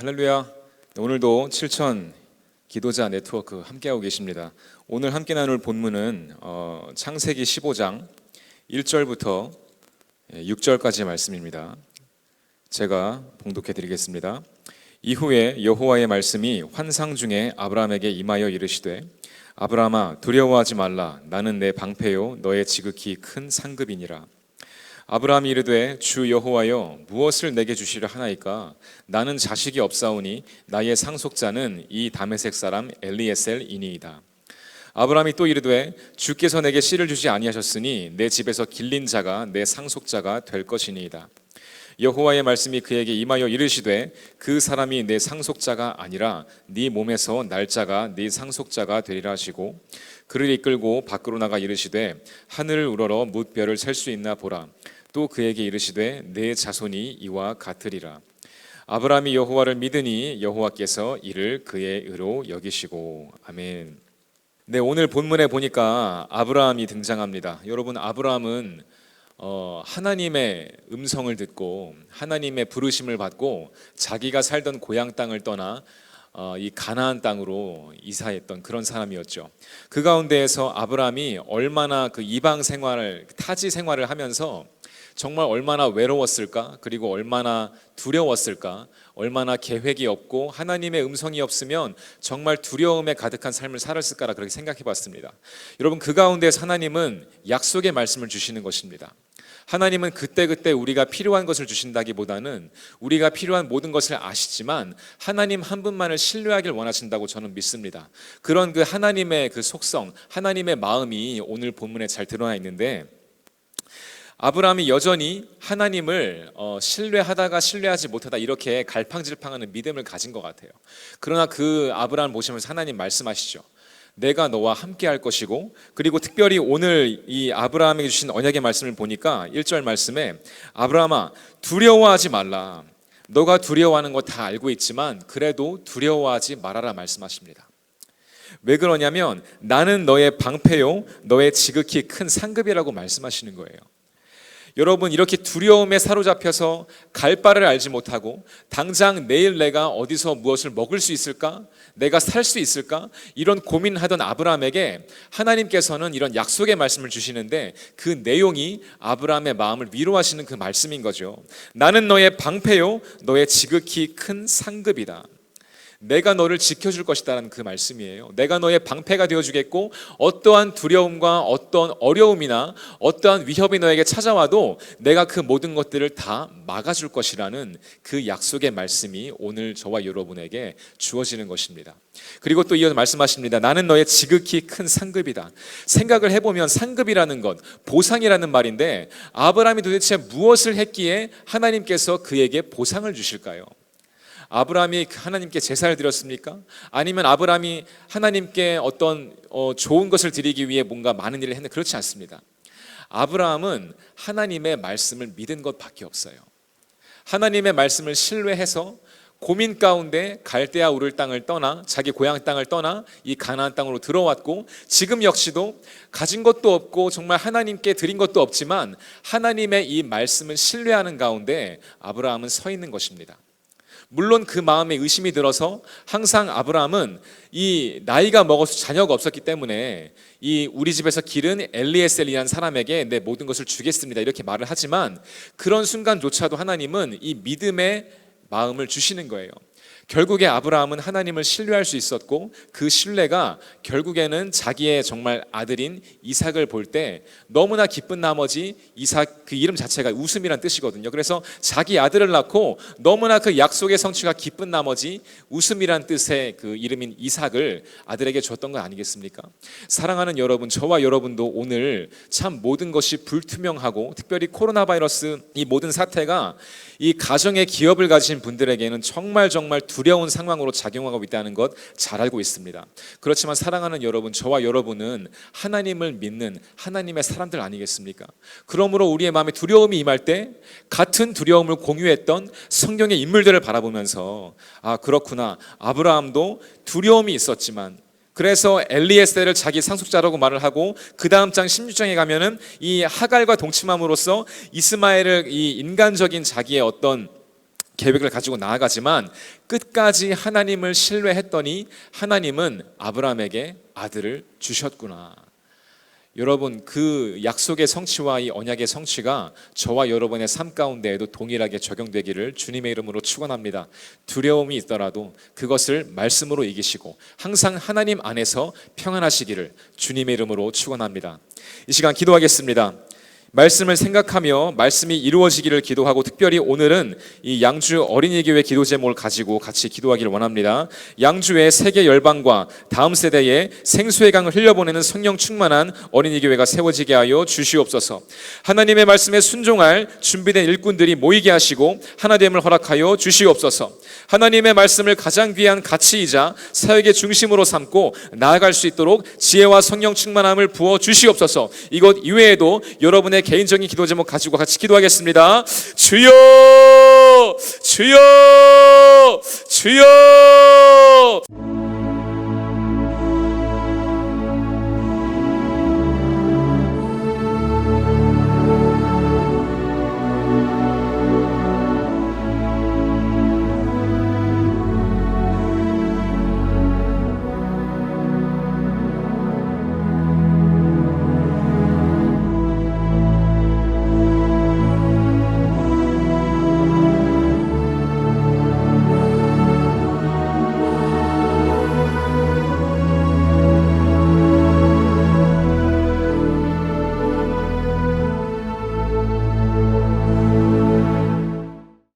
할렐루야. 오늘도 7천 기도자 네트워크 함께하고 계십니다. 오늘 함께 나눌 본문은 창세기 15장 1절부터 6절까지의 말씀입니다. 제가 봉독해 드리겠습니다. 이후에 여호와의 말씀이 환상 중에 아브라함에게 임하여 이르시되 아브라함아 두려워하지 말라. 나는 내 방패요 너의 지극히 큰 상급이니라. 아브라함이 이르되 주 여호와여 무엇을 내게 주시려 하나이까? 나는 자식이 없사오니 나의 상속자는 이 다메섹 사람 엘리에셀이니이다. 아브라함이 또 이르되 주께서 내게 씨를 주지 아니하셨으니 내 집에서 길린 자가 내 상속자가 될 것이니이다. 여호와의 말씀이 그에게 임하여 이르시되 그 사람이 내 상속자가 아니라 네 몸에서 날 자가 네 상속자가 되리라 하시고 그를 이끌고 밖으로 나가 이르시되 하늘을 우러러 뭇별을 셀 수 있나 보라. 또 그에게 이르시되 내 자손이 이와 같으리라. 아브라함이 여호와를 믿으니 여호와께서 이를 그의 의로 여기시고. 아멘. 네, 오늘 본문에 보니까 아브라함이 등장합니다. 여러분, 아브라함은 하나님의 음성을 듣고 하나님의 부르심을 받고 자기가 살던 고향 땅을 떠나 이 가나안 땅으로 이사했던 그런 사람이었죠. 그 가운데에서 아브라함이 얼마나 그 이방 생활을, 타지 생활을 하면서 정말 얼마나 외로웠을까, 그리고 얼마나 두려웠을까, 얼마나 계획이 없고 하나님의 음성이 없으면 정말 두려움에 가득한 삶을 살았을까라 그렇게 생각해 봤습니다. 여러분, 그 가운데서 하나님은 약속의 말씀을 주시는 것입니다. 하나님은 그때그때 우리가 필요한 것을 주신다기보다는 우리가 필요한 모든 것을 아시지만 하나님 한 분만을 신뢰하길 원하신다고 저는 믿습니다. 그런 그 하나님의 그 속성, 하나님의 마음이 오늘 본문에 잘 드러나 있는데, 아브라함이 여전히 하나님을 신뢰하다가 신뢰하지 못하다 이렇게 갈팡질팡하는 믿음을 가진 것 같아요. 그러나 그 아브라함을 보시면서 하나님 말씀하시죠. 내가 너와 함께 할 것이고, 그리고 특별히 오늘 이 아브라함에게 주신 언약의 말씀을 보니까 1절 말씀에 아브라함아 두려워하지 말라. 너가 두려워하는 거 다 알고 있지만 그래도 두려워하지 말아라 말씀하십니다. 왜 그러냐면 나는 너의 방패요 너의 지극히 큰 상급이라고 말씀하시는 거예요. 여러분, 이렇게 두려움에 사로잡혀서 갈 바를 알지 못하고 당장 내일 내가 어디서 무엇을 먹을 수 있을까? 내가 살 수 있을까? 이런 고민하던 아브라함에게 하나님께서는 이런 약속의 말씀을 주시는데 그 내용이 아브라함의 마음을 위로하시는 그 말씀인 거죠. 나는 너의 방패요 너의 지극히 큰 상급이다. 내가 너를 지켜줄 것이다라는 그 말씀이에요. 내가 너의 방패가 되어주겠고 어떠한 두려움과 어떠한 어려움이나 어떠한 위협이 너에게 찾아와도 내가 그 모든 것들을 다 막아줄 것이라는 그 약속의 말씀이 오늘 저와 여러분에게 주어지는 것입니다. 그리고 또 이어서 말씀하십니다. 나는 너의 지극히 큰 상급이다. 생각을 해보면 상급이라는 것, 보상이라는 말인데 아브라함이 도대체 무엇을 했기에 하나님께서 그에게 보상을 주실까요? 아브라함이 하나님께 제사를 드렸습니까? 아니면 아브라함이 하나님께 어떤 좋은 것을 드리기 위해 뭔가 많은 일을 했는데 그렇지 않습니다. 아브라함은 하나님의 말씀을 믿은 것밖에 없어요. 하나님의 말씀을 신뢰해서 고민 가운데 갈대아 우르 땅을 떠나 자기 고향 땅을 떠나 이 가나안 땅으로 들어왔고, 지금 역시도 가진 것도 없고 정말 하나님께 드린 것도 없지만 하나님의 이 말씀을 신뢰하는 가운데 아브라함은 서 있는 것입니다. 물론 그 마음에 의심이 들어서 항상 아브라함은 이 나이가 먹어서 자녀가 없었기 때문에 이 우리 집에서 기른 엘리에셀이라는 사람에게 내 모든 것을 주겠습니다 이렇게 말을 하지만 그런 순간조차도 하나님은 이 믿음의 마음을 주시는 거예요. 결국에 아브라함은 하나님을 신뢰할 수 있었고 그 신뢰가 결국에는 자기의 정말 아들인 이삭을 볼 때 너무나 기쁜 나머지, 이삭 그 이름 자체가 웃음이란 뜻이거든요. 그래서 자기 아들을 낳고 너무나 그 약속의 성취가 기쁜 나머지 웃음이란 뜻의 그 이름인 이삭을 아들에게 줬던 거 아니겠습니까? 사랑하는 여러분, 저와 여러분도 오늘 참 모든 것이 불투명하고 특별히 코로나 바이러스 이 모든 사태가 이 가정의 기업을 가진 분들에게는 정말 두려운 상황으로 작용하고 있다는 것 잘 알고 있습니다. 그렇지만 사랑하는 여러분, 저와 여러분은 하나님을 믿는 하나님의 사람들 아니겠습니까? 그러므로 우리의 마음에 두려움이 임할 때 같은 두려움을 공유했던 성경의 인물들을 바라보면서 아, 그렇구나, 아브라함도 두려움이 있었지만 그래서 엘리에셀을 자기 상속자라고 말을 하고 그 다음 장 16장에 가면은 이 하갈과 동침함으로써 이스마엘을 이 인간적인 자기의 어떤 계획을 가지고 나아가지만 끝까지 하나님을 신뢰했더니 하나님은 아브라함에게 아들을 주셨구나. 여러분, 그 약속의 성취와 이 언약의 성취가 저와 여러분의 삶 가운데에도 동일하게 적용되기를 주님의 이름으로 축원합니다. 두려움이 있더라도 그것을 말씀으로 이기시고 항상 하나님 안에서 평안하시기를 주님의 이름으로 축원합니다. 이 시간 기도하겠습니다. 말씀을 생각하며 말씀이 이루어지기를 기도하고, 특별히 오늘은 이 양주 어린이교회 기도 제목을 가지고 같이 기도하기를 원합니다. 양주의 세계 열방과 다음 세대에 생수의 강을 흘려보내는 성령 충만한 어린이교회가 세워지게 하여 주시옵소서. 하나님의 말씀에 순종할 준비된 일꾼들이 모이게 하시고 하나됨을 허락하여 주시옵소서. 하나님의 말씀을 가장 귀한 가치이자 사역의 중심으로 삼고 나아갈 수 있도록 지혜와 성령 충만함을 부어 주시옵소서. 이것 이외에도 여러분의 개인적인 기도 제목 가지고 같이 기도하겠습니다. 주여, 주여, 주여.